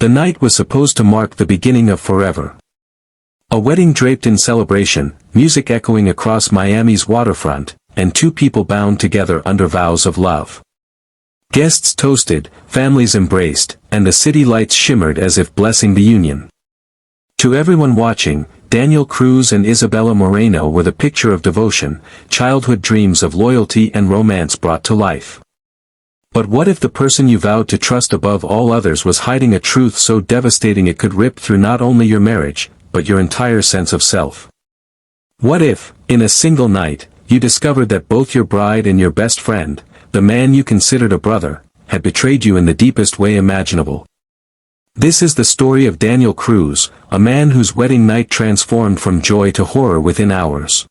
The night was supposed to mark the beginning of forever. A wedding draped in celebration, music echoing across Miami's waterfront, and two people bound together under vows of love. Guests toasted, families embraced, and the city lights shimmered as if blessing the union. To everyone watching, Daniel Cruz and Isabella Moreno were the picture of devotion, childhood dreams of loyalty and romance brought to life. But what if the person you vowed to trust above all others was hiding a truth so devastating it could rip through not only your marriage, but your entire sense of self? What if, in a single night, you discovered that both your bride and your best friend, the man you considered a brother, had betrayed you in the deepest way imaginable? This is the story of Daniel Cruz, a man whose wedding night transformed from joy to horror within hours.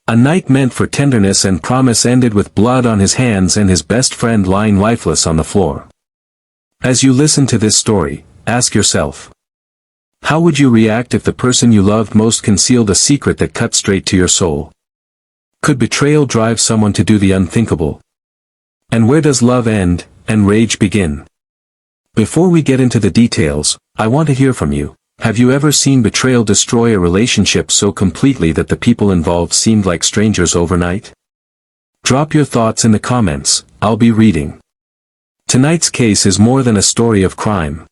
A night meant for tenderness and promise ended with blood on his hands and his best friend lying lifeless on the floor. As you listen to this story, ask yourself, how would you react if the person you loved most concealed a secret that cut straight to your soul? Could betrayal drive someone to do the unthinkable? And where does love end, and rage begin? Before we get into the details, I want to hear from you. Have you ever seen betrayal destroy a relationship so completely that the people involved seemed like strangers overnight? Drop your thoughts in the comments, I'll be reading. Tonight's case is more than a story of crime.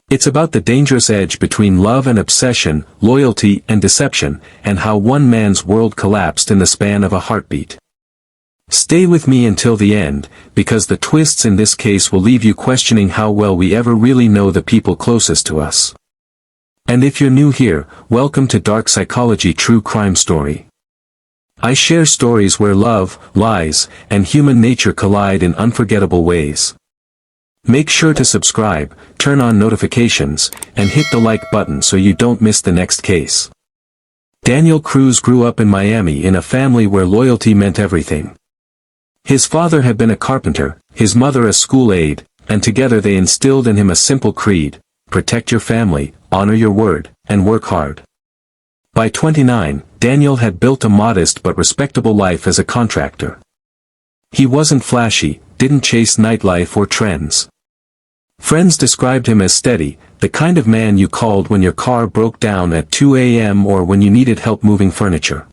It's about the dangerous edge between love and obsession, loyalty and deception, and how one man's world collapsed in the span of a heartbeat. Stay with me until the end, because the twists in this case will leave you questioning how well we ever really know the people closest to us. And if you're new here, welcome to Dark Psychology True Crime Story. I share stories where love, lies, and human nature collide in unforgettable ways. Make sure to subscribe, turn on notifications, and hit the like button so you don't miss the next case. Daniel Cruz grew up in Miami in a family where loyalty meant everything. His father had been a carpenter, his mother a school aide, and together they instilled in him a simple creed: protect your family, honor your word, and work hard. By 29, Daniel had built a modest but respectable life as a contractor. He wasn't flashy, didn't chase nightlife or trends. Friends described him as steady, the kind of man you called when your car broke down at 2 a.m. or when you needed help moving furniture.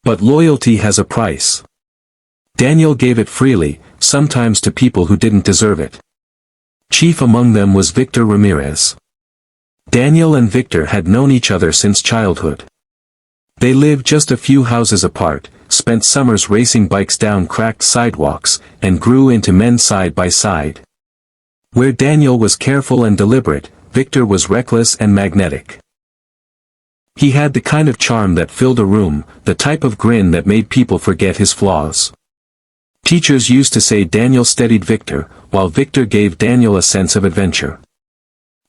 But loyalty has a price. Daniel gave it freely, sometimes to people who didn't deserve it. Chief among them was Victor Ramirez. Daniel and Victor had known each other since childhood. They lived just a few houses apart, spent summers racing bikes down cracked sidewalks, and grew into men side by side. Where Daniel was careful and deliberate, Victor was reckless and magnetic. He had the kind of charm that filled a room, the type of grin that made people forget his flaws. Teachers used to say Daniel steadied Victor, while Victor gave Daniel a sense of adventure.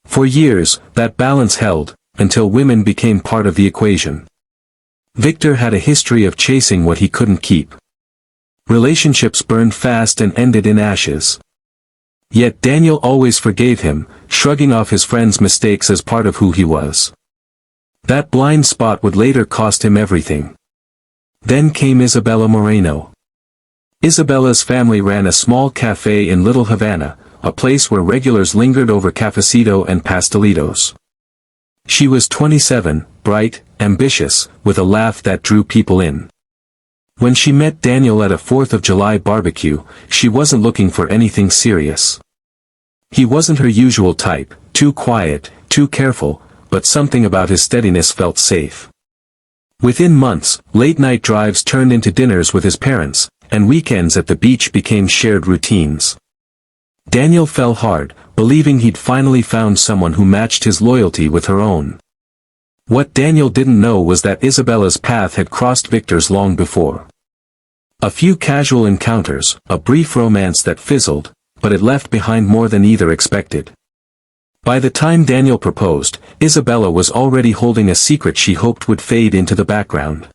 For years, that balance held, until women became part of the equation. Victor had a history of chasing what he couldn't keep. Relationships burned fast and ended in ashes. Yet Daniel always forgave him, shrugging off his friend's mistakes as part of who he was. That blind spot would later cost him everything. Then came Isabella Moreno. Isabella's family ran a small cafe in Little Havana, a place where regulars lingered over cafecito and pastelitos. She was 27, bright, ambitious, with a laugh that drew people in. When she met Daniel at a 4th of July barbecue, she wasn't looking for anything serious. He wasn't her usual type, too quiet, too careful, but something about his steadiness felt safe. Within months, late-night drives turned into dinners with his parents, and weekends at the beach became shared routines. Daniel fell hard, believing he'd finally found someone who matched his loyalty with her own. What Daniel didn't know was that Isabella's path had crossed Victor's long before. A few casual encounters, a brief romance that fizzled, but it left behind more than either expected. By the time Daniel proposed, Isabella was already holding a secret she hoped would fade into the background.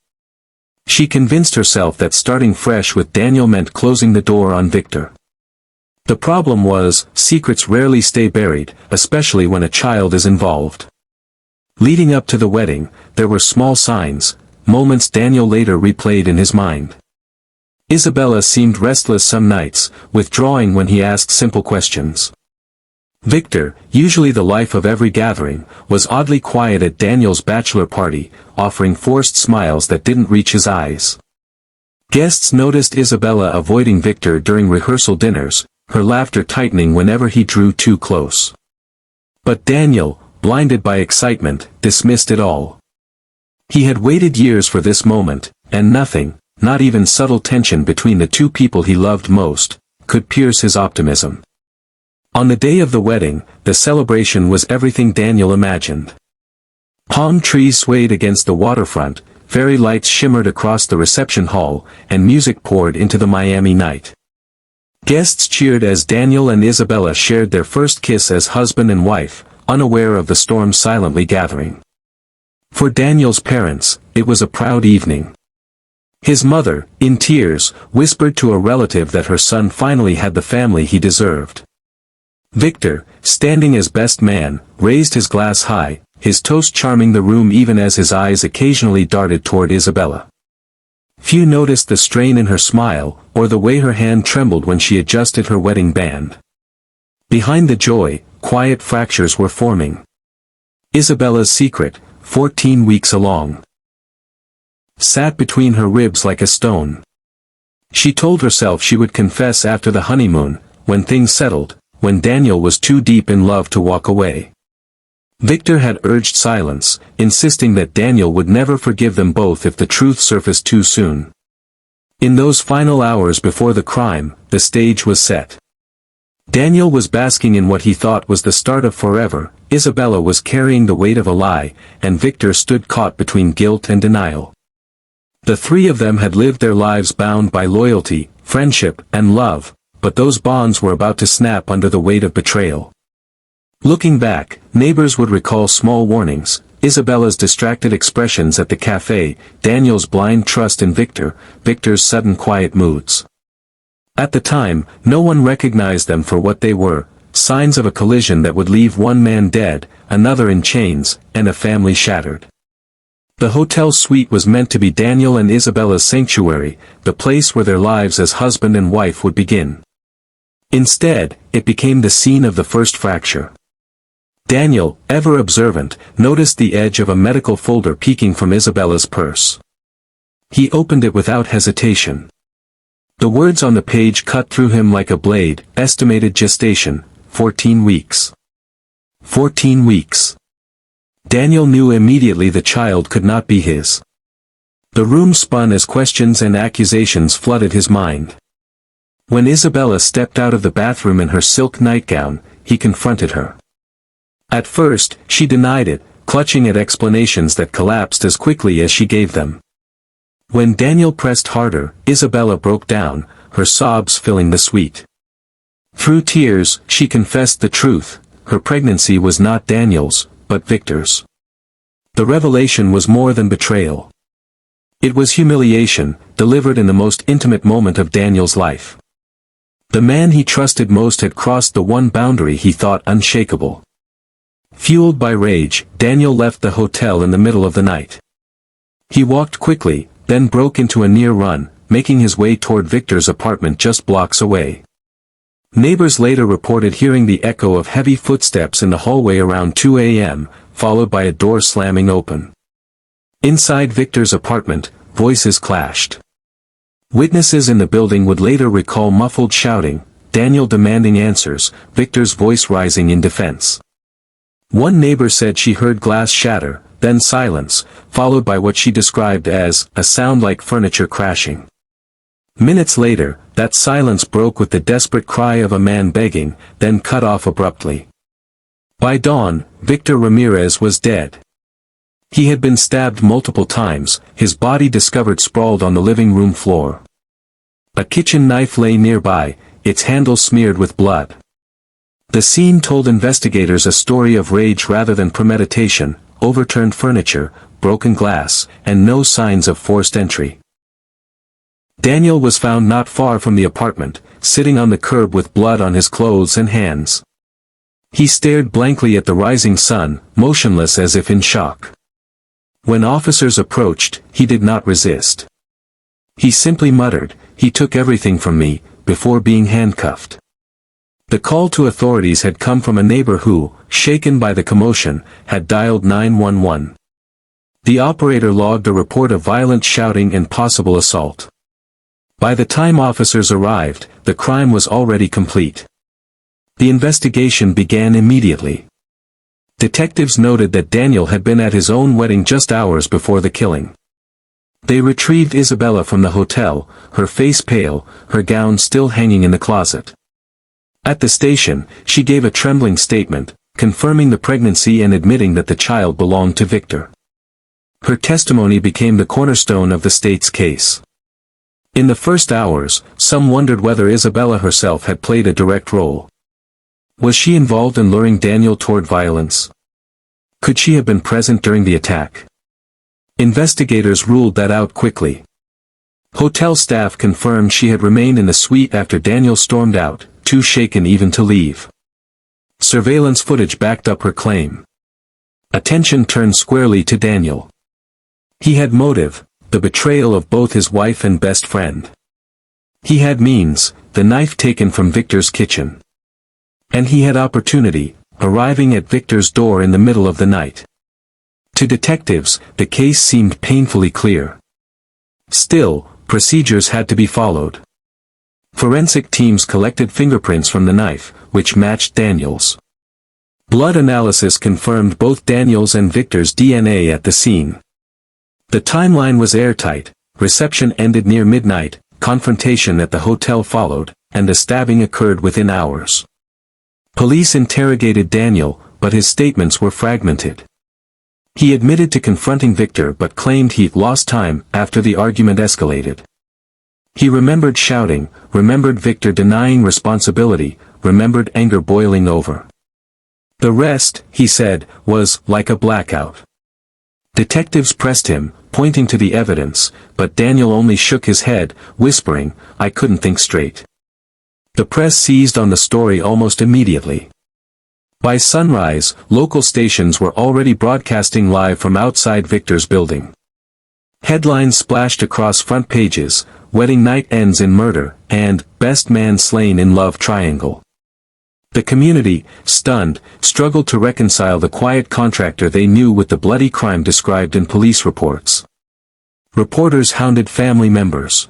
She convinced herself that starting fresh with Daniel meant closing the door on Victor. The problem was, secrets rarely stay buried, especially when a child is involved. Leading up to the wedding, there were small signs, moments Daniel later replayed in his mind. Isabella seemed restless some nights, withdrawing when he asked simple questions. Victor, usually the life of every gathering, was oddly quiet at Daniel's bachelor party, offering forced smiles that didn't reach his eyes. Guests noticed Isabella avoiding Victor during rehearsal dinners, her laughter tightening whenever he drew too close. But Daniel, blinded by excitement, dismissed it all. He had waited years for this moment, and nothing, not even subtle tension between the two people he loved most, could pierce his optimism. On the day of the wedding, the celebration was everything Daniel imagined. Palm trees swayed against the waterfront, fairy lights shimmered across the reception hall, and music poured into the Miami night. Guests cheered as Daniel and Isabella shared their first kiss as husband and wife, unaware of the storm silently gathering. For Daniel's parents, it was a proud evening. His mother, in tears, whispered to a relative that her son finally had the family he deserved. Victor, standing as best man, raised his glass high, his toast charming the room even as his eyes occasionally darted toward Isabella. Few noticed the strain in her smile, or the way her hand trembled when she adjusted her wedding band. Behind the joy, quiet fractures were forming. Isabella's secret, 14 weeks along, sat between her ribs like a stone. She told herself she would confess after the honeymoon, when things settled, when Daniel was too deep in love to walk away. Victor had urged silence, insisting that Daniel would never forgive them both if the truth surfaced too soon. In those final hours before the crime, the stage was set. Daniel was basking in what he thought was the start of forever, Isabella was carrying the weight of a lie, and Victor stood caught between guilt and denial. The three of them had lived their lives bound by loyalty, friendship, and love, but those bonds were about to snap under the weight of betrayal. Looking back, neighbors would recall small warnings, Isabella's distracted expressions at the cafe, Daniel's blind trust in Victor, Victor's sudden quiet moods. At the time, no one recognized them for what they were, signs of a collision that would leave one man dead, another in chains, and a family shattered. The hotel suite was meant to be Daniel and Isabella's sanctuary, the place where their lives as husband and wife would begin. Instead, it became the scene of the first fracture. Daniel, ever observant, noticed the edge of a medical folder peeking from Isabella's purse. He opened it without hesitation. The words on the page cut through him like a blade, estimated gestation, 14 weeks. 14 weeks. Daniel knew immediately the child could not be his. The room spun as questions and accusations flooded his mind. When Isabella stepped out of the bathroom in her silk nightgown, he confronted her. At first, she denied it, clutching at explanations that collapsed as quickly as she gave them. When Daniel pressed harder, Isabella broke down, her sobs filling the suite. Through tears, she confessed the truth, her pregnancy was not Daniel's, but Victor's. The revelation was more than betrayal. It was humiliation, delivered in the most intimate moment of Daniel's life. The man he trusted most had crossed the one boundary he thought unshakable. Fueled by rage, Daniel left the hotel in the middle of the night. He walked quickly, then broke into a near run, making his way toward Victor's apartment just blocks away. Neighbors later reported hearing the echo of heavy footsteps in the hallway around 2 a.m., followed by a door slamming open. Inside Victor's apartment, voices clashed. Witnesses in the building would later recall muffled shouting, Daniel demanding answers, Victor's voice rising in defense. One neighbor said she heard glass shatter, then silence, followed by what she described as a sound like furniture crashing. Minutes later, that silence broke with the desperate cry of a man begging, then cut off abruptly. By dawn, Victor Ramirez was dead. He had been stabbed multiple times, his body discovered sprawled on the living room floor. A kitchen knife lay nearby, its handle smeared with blood. The scene told investigators a story of rage rather than premeditation, overturned furniture, broken glass, and no signs of forced entry. Daniel was found not far from the apartment, sitting on the curb with blood on his clothes and hands. He stared blankly at the rising sun, motionless as if in shock. When officers approached, he did not resist. He simply muttered, "He took everything from me," before being handcuffed. The call to authorities had come from a neighbor who, shaken by the commotion, had dialed 911. The operator logged a report of violent shouting and possible assault. By the time officers arrived, the crime was already complete. The investigation began immediately. Detectives noted that Daniel had been at his own wedding just hours before the killing. They retrieved Isabella from the hotel, her face pale, her gown still hanging in the closet. At the station, she gave a trembling statement, confirming the pregnancy and admitting that the child belonged to Victor. Her testimony became the cornerstone of the state's case. In the first hours, some wondered whether Isabella herself had played a direct role. Was she involved in luring Daniel toward violence? Could she have been present during the attack? Investigators ruled that out quickly. Hotel staff confirmed she had remained in the suite after Daniel stormed out, too shaken even to leave. Surveillance footage backed up her claim. Attention turned squarely to Daniel. He had motive, the betrayal of both his wife and best friend. He had means, the knife taken from Victor's kitchen. And he had opportunity, arriving at Victor's door in the middle of the night. To detectives, the case seemed painfully clear. Still, procedures had to be followed. Forensic teams collected fingerprints from the knife, which matched Daniel's. Blood analysis confirmed both Daniel's and Victor's DNA at the scene. The timeline was airtight, reception ended near midnight, confrontation at the hotel followed, and the stabbing occurred within hours. Police interrogated Daniel, but his statements were fragmented. He admitted to confronting Victor but claimed he'd lost time after the argument escalated. He remembered shouting, remembered Victor denying responsibility, remembered anger boiling over. The rest, he said, was like a blackout. Detectives pressed him, pointing to the evidence, but Daniel only shook his head, whispering, "I couldn't think straight." The press seized on the story almost immediately. By sunrise, local stations were already broadcasting live from outside Victor's building. Headlines splashed across front pages, "Wedding night ends in murder," and "Best man slain in love triangle." The community, stunned, struggled to reconcile the quiet contractor they knew with the bloody crime described in police reports. Reporters hounded family members.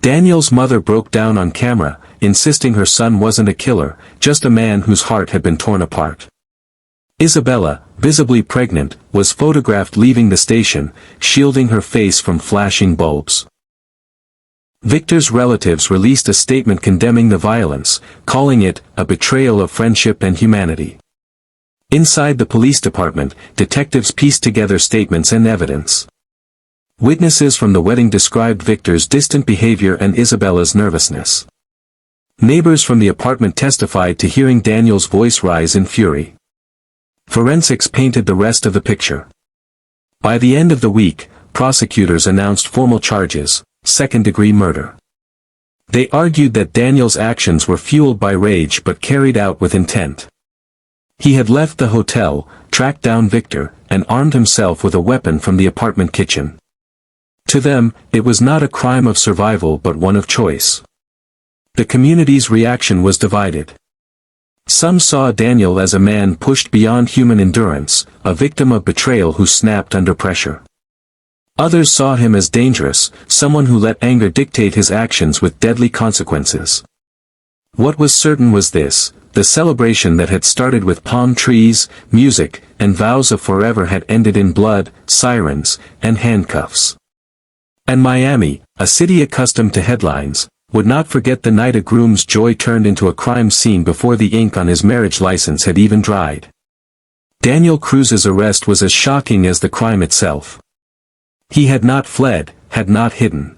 Daniel's mother broke down on camera, insisting her son wasn't a killer, just a man whose heart had been torn apart. Isabella, visibly pregnant, was photographed leaving the station, shielding her face from flashing bulbs. Victor's relatives released a statement condemning the violence, calling it a betrayal of friendship and humanity. Inside the police department, detectives pieced together statements and evidence. Witnesses from the wedding described Victor's distant behavior and Isabella's nervousness. Neighbors from the apartment testified to hearing Daniel's voice rise in fury. Forensics painted the rest of the picture. By the end of the week, prosecutors announced formal charges: second-degree murder. They argued that Daniel's actions were fueled by rage but carried out with intent. He had left the hotel, tracked down Victor, and armed himself with a weapon from the apartment kitchen. To them, it was not a crime of survival but one of choice. The community's reaction was divided. Some saw Daniel as a man pushed beyond human endurance, a victim of betrayal who snapped under pressure. Others saw him as dangerous, someone who let anger dictate his actions with deadly consequences. What was certain was this: the celebration that had started with palm trees, music, and vows of forever had ended in blood, sirens, and handcuffs. And Miami, a city accustomed to headlines, would not forget the night a groom's joy turned into a crime scene before the ink on his marriage license had even dried. Daniel Cruz's arrest was as shocking as the crime itself. He had not fled, had not hidden.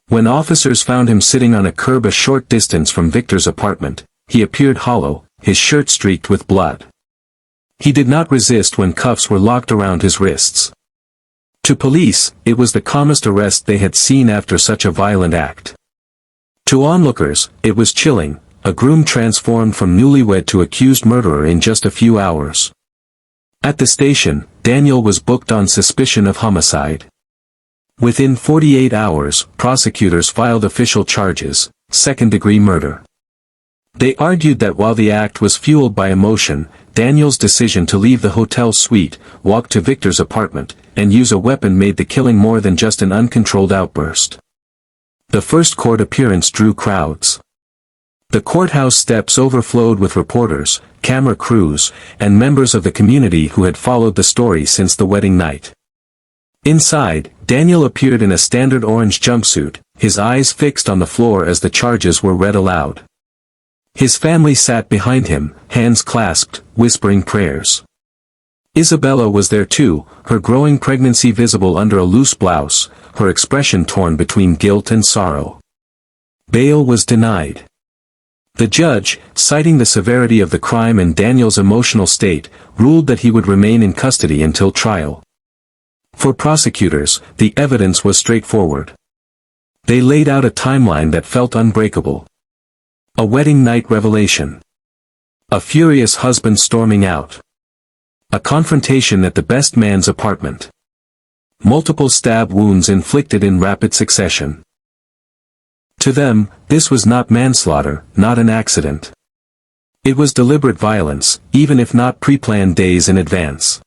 When officers found him sitting on a curb a short distance from Victor's apartment, he appeared hollow, his shirt streaked with blood. He did not resist when cuffs were locked around his wrists. To police, it was the calmest arrest they had seen after such a violent act. To onlookers, it was chilling, a groom transformed from newlywed to accused murderer in just a few hours. At the station, Daniel was booked on suspicion of homicide. Within 48 hours, prosecutors filed official charges: second-degree murder. They argued that while the act was fueled by emotion, Daniel's decision to leave the hotel suite, walk to Victor's apartment, and use a weapon made the killing more than just an uncontrolled outburst. The first court appearance drew crowds. The courthouse steps overflowed with reporters, camera crews, and members of the community who had followed the story since the wedding night. Inside, Daniel appeared in a standard orange jumpsuit, his eyes fixed on the floor as the charges were read aloud. His family sat behind him, hands clasped, whispering prayers. Isabella was there too, her growing pregnancy visible under a loose blouse, her expression torn between guilt and sorrow. Bail was denied. The judge, citing the severity of the crime and Daniel's emotional state, ruled that he would remain in custody until trial. For prosecutors, the evidence was straightforward. They laid out a timeline that felt unbreakable. A wedding night revelation. A furious husband storming out. A confrontation at the best man's apartment. Multiple stab wounds inflicted in rapid succession. To them, this was not manslaughter, not an accident. It was deliberate violence, even if not pre-planned days in advance.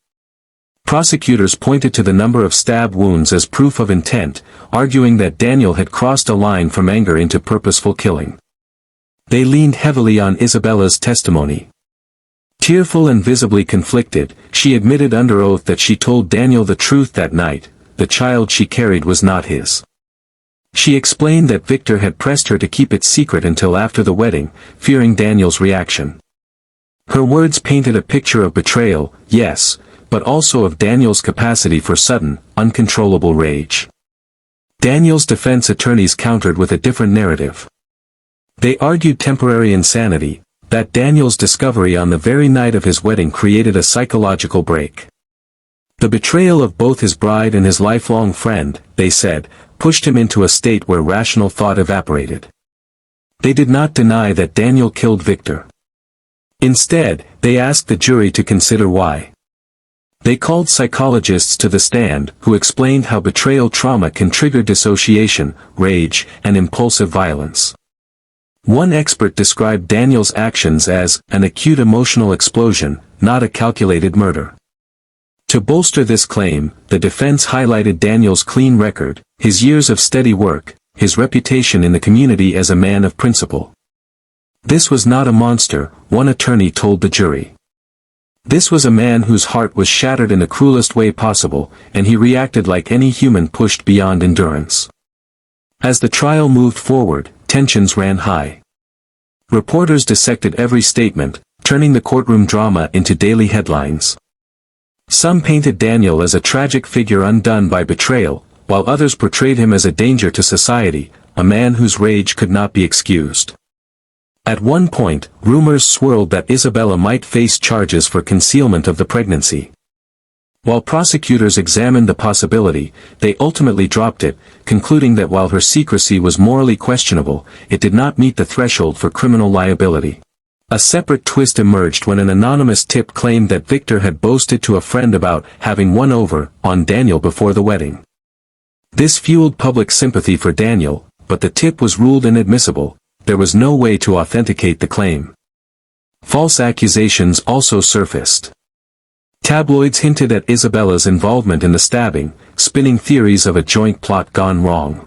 Prosecutors pointed to the number of stab wounds as proof of intent, arguing that Daniel had crossed a line from anger into purposeful killing. They leaned heavily on Isabella's testimony. Tearful and visibly conflicted, she admitted under oath that she told Daniel the truth that night, the child she carried was not his. She explained that Victor had pressed her to keep it secret until after the wedding, fearing Daniel's reaction. Her words painted a picture of betrayal, yes, but also of Daniel's capacity for sudden, uncontrollable rage. Daniel's defense attorneys countered with a different narrative. They argued temporary insanity, that Daniel's discovery on the very night of his wedding created a psychological break. The betrayal of both his bride and his lifelong friend, they said, pushed him into a state where rational thought evaporated. They did not deny that Daniel killed Victor. Instead, they asked the jury to consider why. They called psychologists to the stand, who explained how betrayal trauma can trigger dissociation, rage, and impulsive violence. One expert described Daniel's actions as an acute emotional explosion, not a calculated murder. To bolster this claim, the defense highlighted Daniel's clean record, his years of steady work, his reputation in the community as a man of principle. This was not a monster, one attorney told the jury. This was a man whose heart was shattered in the cruelest way possible, and he reacted like any human pushed beyond endurance. As the trial moved forward, tensions ran high. Reporters dissected every statement, turning the courtroom drama into daily headlines. Some painted Daniel as a tragic figure undone by betrayal, while others portrayed him as a danger to society, a man whose rage could not be excused. At one point, rumors swirled that Isabella might face charges for concealment of the pregnancy. While prosecutors examined the possibility, they ultimately dropped it, concluding that while her secrecy was morally questionable, it did not meet the threshold for criminal liability. A separate twist emerged when an anonymous tip claimed that Victor had boasted to a friend about having won over on Daniel before the wedding. This fueled public sympathy for Daniel, but the tip was ruled inadmissible. There was no way to authenticate the claim. False accusations also surfaced. Tabloids hinted at Isabella's involvement in the stabbing, spinning theories of a joint plot gone wrong.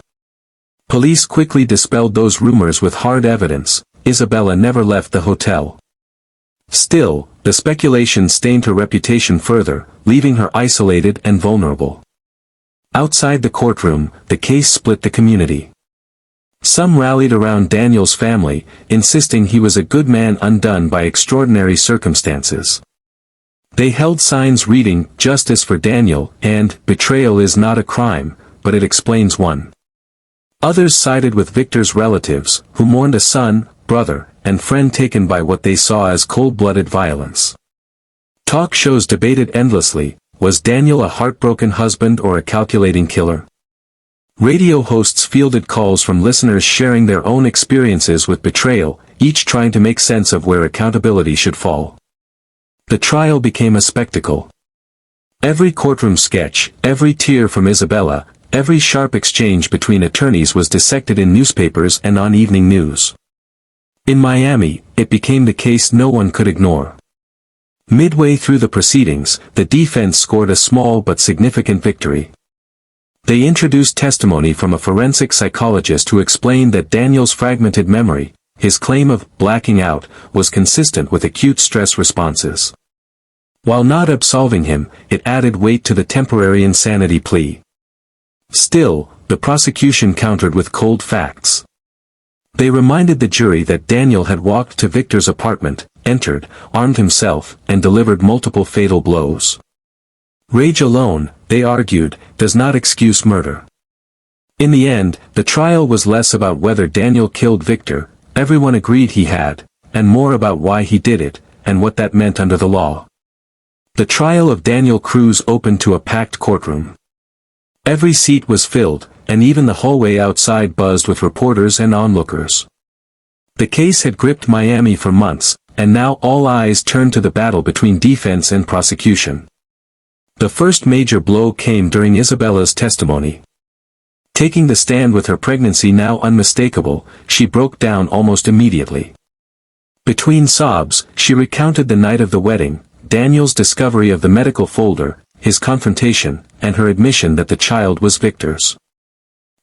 Police quickly dispelled those rumors with hard evidence. Isabella never left the hotel. Still, the speculation stained her reputation further, leaving her isolated and vulnerable. Outside the courtroom, the case split the community. Some rallied around Daniel's family, insisting he was a good man undone by extraordinary circumstances. They held signs reading, "Justice for Daniel," and "Betrayal is not a crime, but it explains one." Others sided with Victor's relatives, who mourned a son, brother, and friend taken by what they saw as cold-blooded violence. Talk shows debated endlessly, was Daniel a heartbroken husband or a calculating killer? Radio hosts fielded calls from listeners sharing their own experiences with betrayal, each trying to make sense of where accountability should fall. The trial became a spectacle. Every courtroom sketch, every tear from Isabella, every sharp exchange between attorneys was dissected in newspapers and on evening news. In Miami, it became the case no one could ignore. Midway through the proceedings, the defense scored a small but significant victory. They introduced testimony from a forensic psychologist who explained that Daniel's fragmented memory, his claim of blacking out, was consistent with acute stress responses. While not absolving him, it added weight to the temporary insanity plea. Still, the prosecution countered with cold facts. They reminded the jury that Daniel had walked to Victor's apartment, entered, armed himself, and delivered multiple fatal blows. Rage alone, they argued, does not excuse murder. In the end, the trial was less about whether Daniel killed Victor, everyone agreed he had, and more about why he did it, and what that meant under the law. The trial of Daniel Cruz opened to a packed courtroom. Every seat was filled, and even the hallway outside buzzed with reporters and onlookers. The case had gripped Miami for months, and now all eyes turned to the battle between defense and prosecution. The first major blow came during Isabella's testimony. Taking the stand with her pregnancy now unmistakable, she broke down almost immediately. Between sobs, she recounted the night of the wedding, Daniel's discovery of the medical folder, his confrontation, and her admission that the child was Victor's.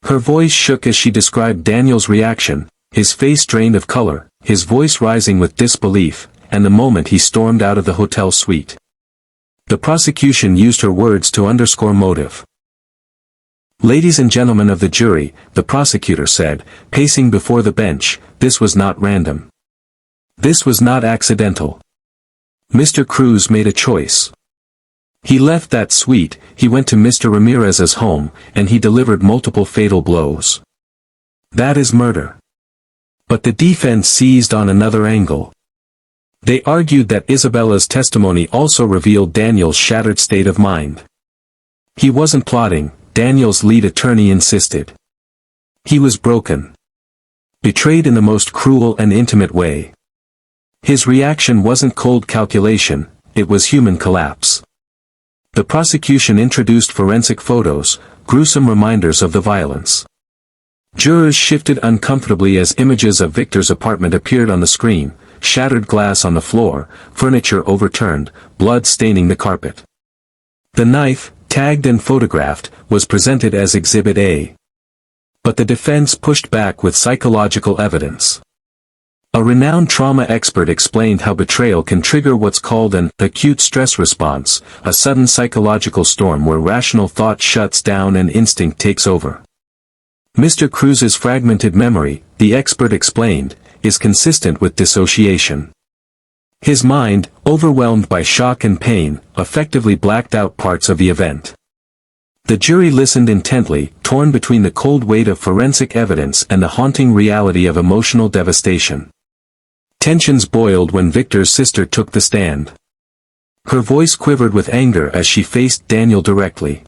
Her voice shook as she described Daniel's reaction, his face drained of color, his voice rising with disbelief, and the moment he stormed out of the hotel suite. The prosecution used her words to underscore motive. "Ladies and gentlemen of the jury," the prosecutor said, pacing before the bench, "this was not random. This was not accidental. Mr. Cruz made a choice. He left that suite, he went to Mr. Ramirez's home, and he delivered multiple fatal blows. That is murder." But the defense seized on another angle. They argued that Isabella's testimony also revealed Daniel's shattered state of mind. He wasn't plotting, Daniel's lead attorney insisted. He was broken. Betrayed in the most cruel and intimate way. His reaction wasn't cold calculation, it was human collapse. The prosecution introduced forensic photos, gruesome reminders of the violence. Jurors shifted uncomfortably as images of Victor's apartment appeared on the screen, shattered glass on the floor, furniture overturned, blood staining the carpet. The knife, tagged and photographed, was presented as Exhibit A. But the defense pushed back with psychological evidence. A renowned trauma expert explained how betrayal can trigger what's called an acute stress response, a sudden psychological storm where rational thought shuts down and instinct takes over. Mr. Cruz's fragmented memory, the expert explained, is consistent with dissociation. His mind, overwhelmed by shock and pain, effectively blacked out parts of the event. The jury listened intently, torn between the cold weight of forensic evidence and the haunting reality of emotional devastation. Tensions boiled when Victor's sister took the stand. Her voice quivered with anger as she faced Daniel directly.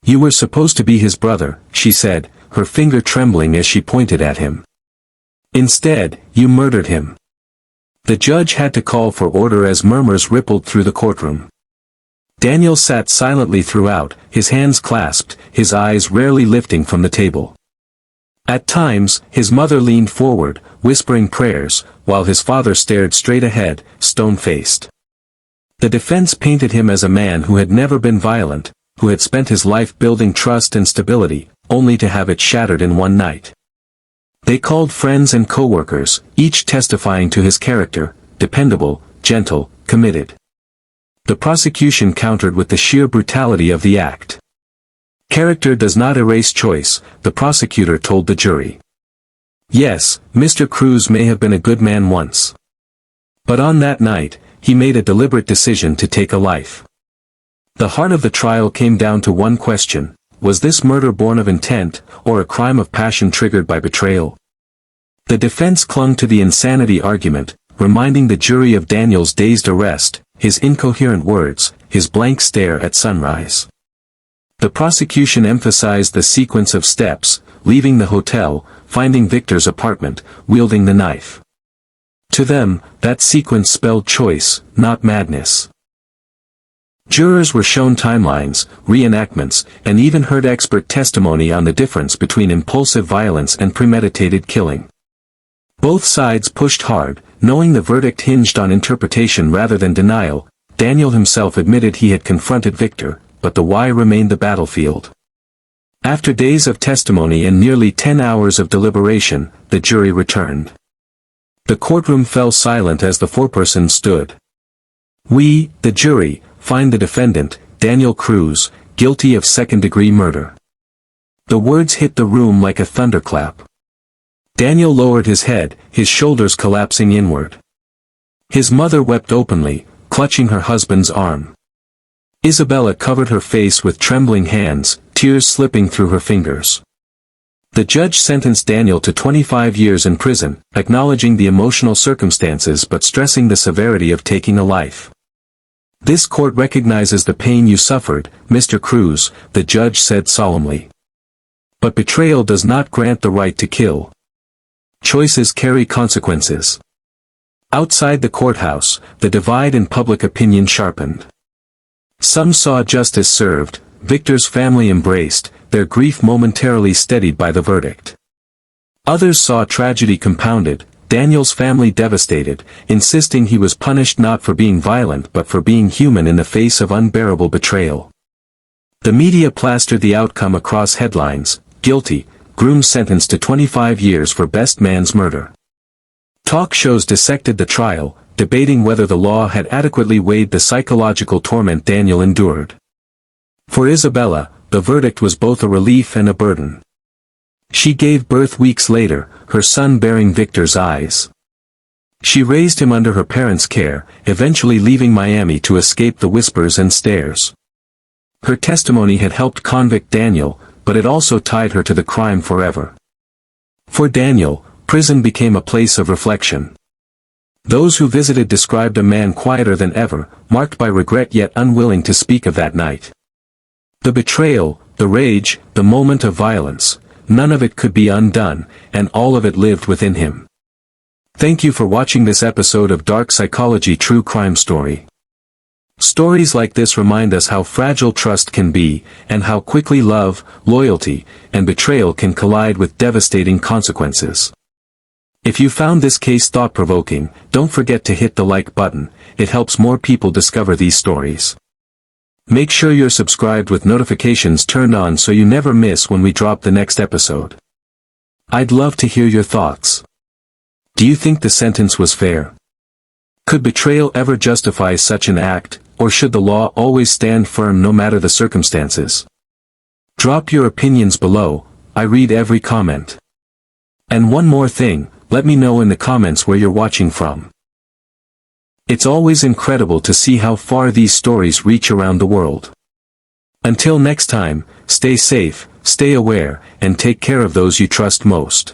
"You were supposed to be his brother," she said, her finger trembling as she pointed at him. "Instead, you murdered him." The judge had to call for order as murmurs rippled through the courtroom. Daniel sat silently throughout, his hands clasped, his eyes rarely lifting from the table. At times, his mother leaned forward, whispering prayers, while his father stared straight ahead, stone-faced. The defense painted him as a man who had never been violent, who had spent his life building trust and stability, only to have it shattered in one night. They called friends and co-workers, each testifying to his character, dependable, gentle, committed. The prosecution countered with the sheer brutality of the act. "Character does not erase choice," the prosecutor told the jury. "Yes, Mr. Cruz may have been a good man once. But on that night, he made a deliberate decision to take a life." The heart of the trial came down to one question: was this murder born of intent, or a crime of passion triggered by betrayal? The defense clung to the insanity argument, reminding the jury of Daniel's dazed arrest, his incoherent words, his blank stare at sunrise. The prosecution emphasized the sequence of steps, leaving the hotel, finding Victor's apartment, wielding the knife. To them, that sequence spelled choice, not madness. Jurors were shown timelines, reenactments, and even heard expert testimony on the difference between impulsive violence and premeditated killing. Both sides pushed hard, knowing the verdict hinged on interpretation rather than denial. Daniel himself admitted he had confronted Victor, but the why remained the battlefield. After days of testimony and nearly 10 hours of deliberation, the jury returned. The courtroom fell silent as the foreperson stood. "We, the jury, find the defendant, Daniel Cruz, guilty of second-degree murder." The words hit the room like a thunderclap. Daniel lowered his head, his shoulders collapsing inward. His mother wept openly, clutching her husband's arm. Isabella covered her face with trembling hands, tears slipping through her fingers. The judge sentenced Daniel to 25 years in prison, acknowledging the emotional circumstances but stressing the severity of taking a life. "This court recognizes the pain you suffered, Mr. Cruz," the judge said solemnly. "But betrayal does not grant the right to kill. Choices carry consequences." Outside the courthouse, the divide in public opinion sharpened. Some saw justice served, Victor's family embraced, their grief momentarily steadied by the verdict. Others saw tragedy compounded, Daniel's family devastated, insisting he was punished not for being violent but for being human in the face of unbearable betrayal. The media plastered the outcome across headlines: "Guilty, Groom sentenced to 25 years for best man's murder." Talk shows dissected the trial, debating whether the law had adequately weighed the psychological torment Daniel endured. For Isabella, the verdict was both a relief and a burden. She gave birth weeks later, her son bearing Victor's eyes. She raised him under her parents' care, eventually leaving Miami to escape the whispers and stares. Her testimony had helped convict Daniel, but it also tied her to the crime forever. For Daniel, prison became a place of reflection. Those who visited described a man quieter than ever, marked by regret yet unwilling to speak of that night. The betrayal, the rage, the moment of violence, none of it could be undone, and all of it lived within him. Thank you for watching this episode of Dark Psychology True Crime Story. Stories like this remind us how fragile trust can be, and how quickly love, loyalty, and betrayal can collide with devastating consequences. If you found this case thought-provoking, don't forget to hit the like button, it helps more people discover these stories. Make sure you're subscribed with notifications turned on so you never miss when we drop the next episode. I'd love to hear your thoughts. Do you think the sentence was fair? Could betrayal ever justify such an act, or should the law always stand firm no matter the circumstances? Drop your opinions below, I read every comment. And one more thing, let me know in the comments where you're watching from. It's always incredible to see how far these stories reach around the world. Until next time, stay safe, stay aware, and take care of those you trust most.